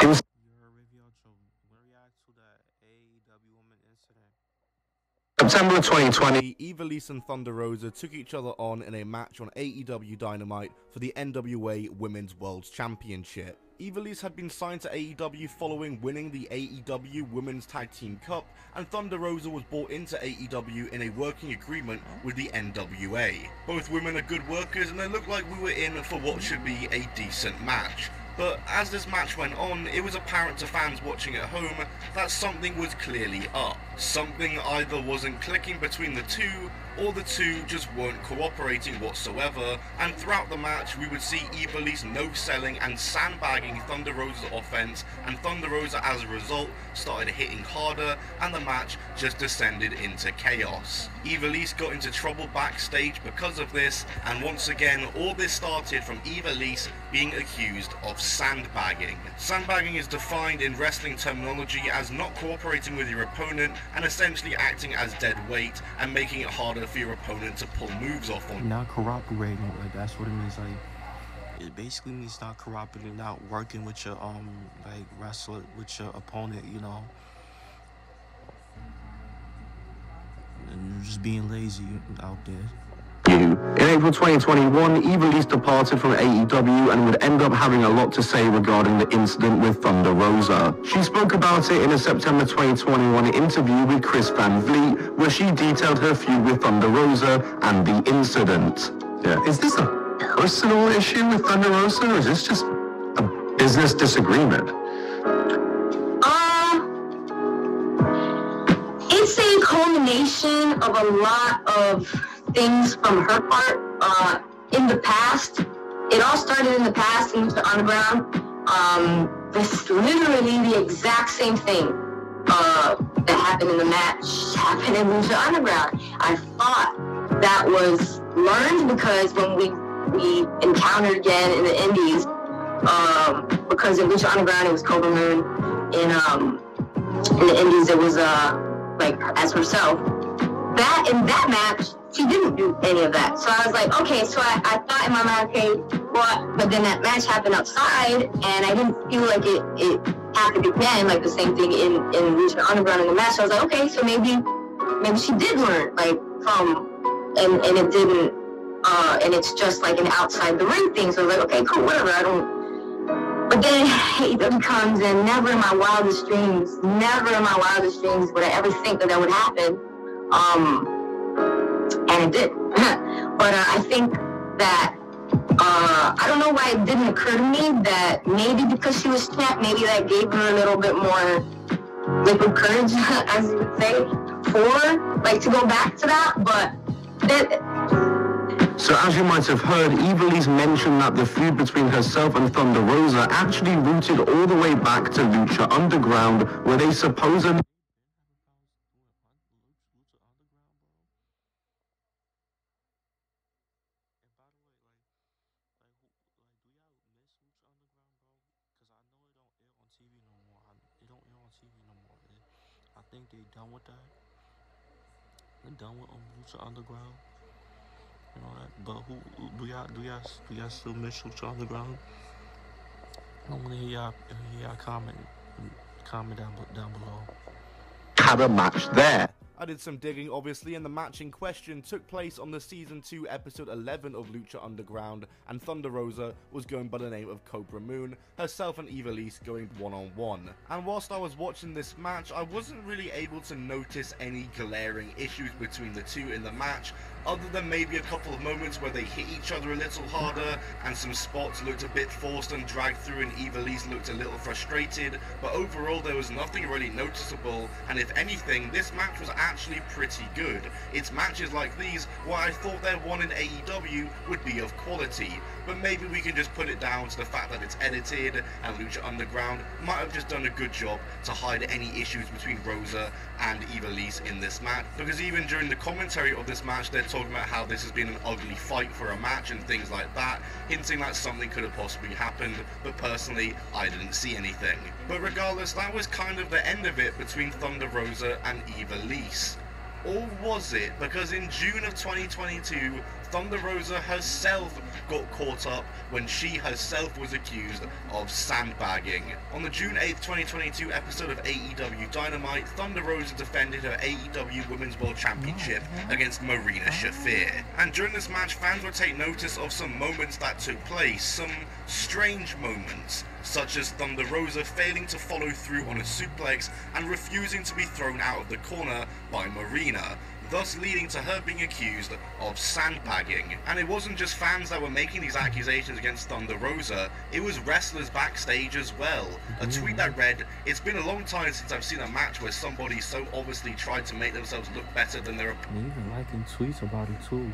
Your WavyOcho, we react to that AEW woman incident. September 2020, Ivelisse and Thunder Rosa took each other on in a match on AEW Dynamite for the NWA Women's World Championship. Ivelisse had been signed to AEW following winning the AEW Women's Tag Team Cup, and Thunder Rosa was brought into AEW in a working agreement with the NWA. Both women are good workers, and it looked like we were in for what should be a decent match. But as this match went on, it was apparent to fans watching at home that something was clearly up. Something either wasn't clicking between the two, or the two just weren't cooperating whatsoever, and throughout the match we would see Ivelisse no-selling and sandbagging Thunder Rosa's offense, and Thunder Rosa as a result started hitting harder, and the match just descended into chaos. Ivelisse got into trouble backstage because of this, and once again all this started from Ivelisse being accused of sandbagging. Sandbagging is defined in wrestling terminology as not cooperating with your opponent and essentially acting as dead weight and making it harder for your opponent to pull moves off on. Not cooperating, like that's what it means. Like it basically means not cooperating, not working with your like wrestler, with your opponent, you know, and just being lazy out there. In April 2021, Ivelisse departed from AEW and would end up having a lot to say regarding the incident with Thunder Rosa. She spoke about it in a September 2021 interview with Chris Van Vliet, where she detailed her feud with Thunder Rosa and the incident. Yeah. Is this a personal issue with Thunder Rosa, or is this just a business disagreement? It's a culmination of a lot of things from her part. In the past, it all started in the past in the Underground. This literally the exact same thing that happened in the match happened in Lucha Underground. I thought that was learned because when we encountered again in the Indies, because in Lucha Underground it was Cobra Moon, in the Indies it was like as herself. That in that match, she didn't do any of that. So I was like, okay, so I thought in my mind, okay, but then that match happened outside, and I didn't feel like it happened again, like the same thing in Lucha Underground in the match. So I was like, okay, so maybe she did learn, like, from, and it didn't, and it's just like an outside the ring thing. So I was like, okay, cool, whatever, but then AEW comes, and never in my wildest dreams would I ever think that would happen. And it did. But I think that, I don't know why it didn't occur to me that maybe because she was champ, maybe that gave her a little bit more liquid courage, as you would say, to go back to that, but So as you might have heard, Ivelisse mentioned that the feud between herself and Thunder Rosa actually rooted all the way back to Lucha Underground, where they supposedly... I think they done with that. They're done with Lucha Underground. You know that. But who do y'all still miss Lucha Underground? I want to hear y'all comment down below. Had a match there. I did some digging, obviously, and the match in question took place on the Season 2, Episode 11 of Lucha Underground, and Thunder Rosa was going by the name of Cobra Moon, herself and Ivelisse going one-on-one. And whilst I was watching this match, I wasn't really able to notice any glaring issues between the two in the match, other than maybe a couple of moments where they hit each other a little harder, and some spots looked a bit forced and dragged through, and Ivelisse looked a little frustrated, but overall there was nothing really noticeable, and if anything, this match was actually pretty good. It's matches like these where I thought their one in AEW would be of quality, but maybe we can just put it down to the fact that it's edited, and Lucha Underground might have just done a good job to hide any issues between Rosa and Ivelisse in this match, because even during the commentary of this match, they're talking about how this has been an ugly fight for a match and things like that, hinting that something could have possibly happened, but personally, I didn't see anything. But regardless, that was kind of the end of it between Thunder Rosa and Ivelisse. Or was it? Because in June of 2022, Thunder Rosa herself got caught up when she herself was accused of sandbagging. On the June 8th, 2022 episode of AEW Dynamite, Thunder Rosa defended her AEW Women's World Championship against Marina Shafir. And during this match, fans would take notice of some moments that took place, some strange moments, such as Thunder Rosa failing to follow through on a suplex and refusing to be thrown out of the corner by Marina, thus leading to her being accused of sandbagging. And it wasn't just fans that were making these accusations against Thunder Rosa, it was wrestlers backstage as well. A tweet that read, "It's been a long time since I've seen a match where somebody so obviously tried to make themselves look better than their opponent." Even liking tweets about it too.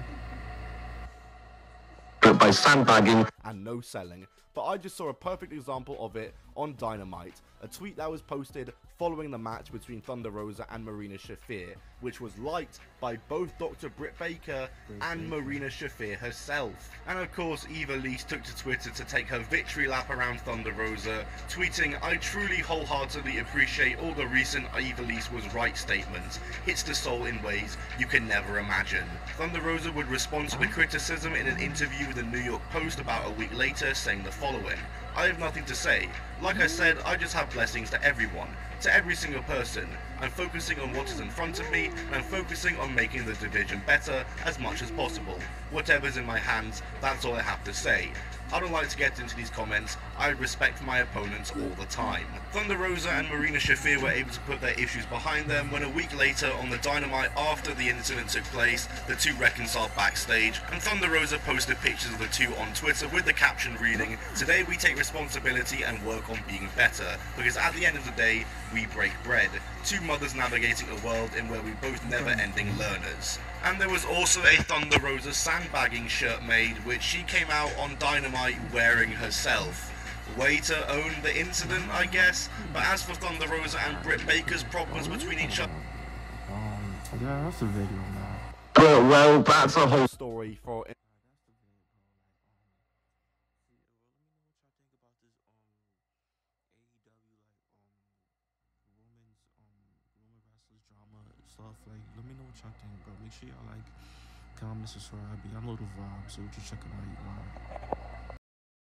By sandbagging and no selling. But I just saw a perfect example of it on Dynamite, a tweet that was posted following the match between Thunder Rosa and Marina Shafir, which was liked by both Dr. Britt Baker and Marina Shafir herself. And of course, Eva Lise took to Twitter to take her victory lap around Thunder Rosa, tweeting, "I truly wholeheartedly appreciate all the recent Eva Lise was right statements. Hits the soul in ways you can never imagine." Thunder Rosa would respond to the criticism in an interview with the New York Post about a week later, saying the following, "I have nothing to say. Like I said, I just have blessings to everyone, to every single person. I'm focusing on what is in front of me, and I'm focusing on making the division better as much as possible. Whatever's in my hands, that's all I have to say. I don't like to get into these comments. I respect my opponents all the time." Thunder Rosa and Marina Shafir were able to put their issues behind them when a week later on the Dynamite after the incident took place, the two reconciled backstage, and Thunder Rosa posted pictures of the two on Twitter with the caption reading, "Today we take responsibility and work on being better, because at the end of the day, we break bread. Two mothers navigating a world in where we both never-ending learners." And there was also a Thunder Rosa sandbagging shirt made, which she came out on Dynamite wearing herself. Way to own the incident, I guess. But as for Thunder Rosa and Britt Baker's problems between each other, Yeah, that's a video now. well, that's a whole story for Stuff like, let me know what y'all think, bro. Make sure y'all like, comment, subscribe. I know the vibe, so what you checking out, you vibe.